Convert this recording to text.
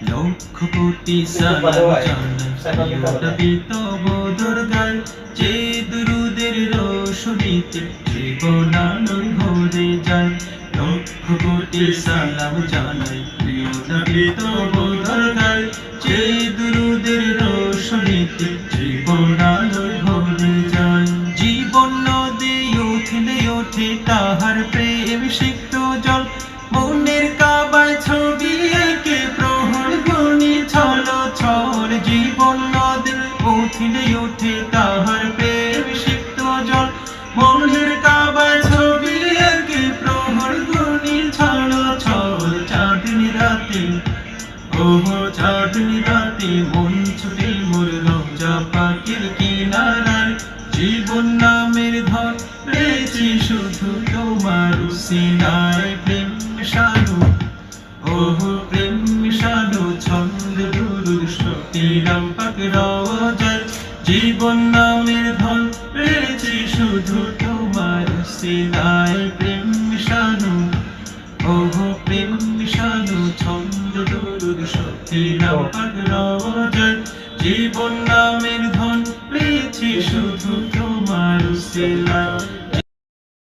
লক্ষ কোটি সালাম জানাই প্রিয় নবী তব দরগায়, যে দুরুদের রোশনীতে জীবন আলোয় ভরে যায়। লক্ষ কোটি সালাম জানাই প্রিয় নবী তব দরগায়, যে দুরুদের রোশনীতে জীবন আলোয় ভরে যায়। জীবন নদী উঠলে ওঠে তাহার প্রেম সিক্ত জল, মনের কাবায় ছবি এঁকে প্রহর গুনি ছল ছল। জীবন নদী উঠলে ওঠে তাহার প্রেম সিক্ত জল, মনের কাবায় ছবি এঁকে প্রহর গুনি ছল ছল। চাঁদনি রাতে ওহো চাঁদনি রাতে মন ছুটে মোর রওজা পাকের কিনারায়, জীবন নামের ধন পেয়েছি শুধু তোমার সিনায়। প্রেম মিশানো ওহো প্রেম মিশানো ছন্দ দুরুদ শক্তিরাম পাক রওজায়, জীবন নামের ধন পেয়েছি শুধু তোমার সিনায়। প্রেম মিশানো ওহো প্রেম মিশানো ছন্দ দুরুদ শক্তিরাম পাক রওজায়, জীবন নামের ধন পেয়েছি শুধু তোমার সিনায়।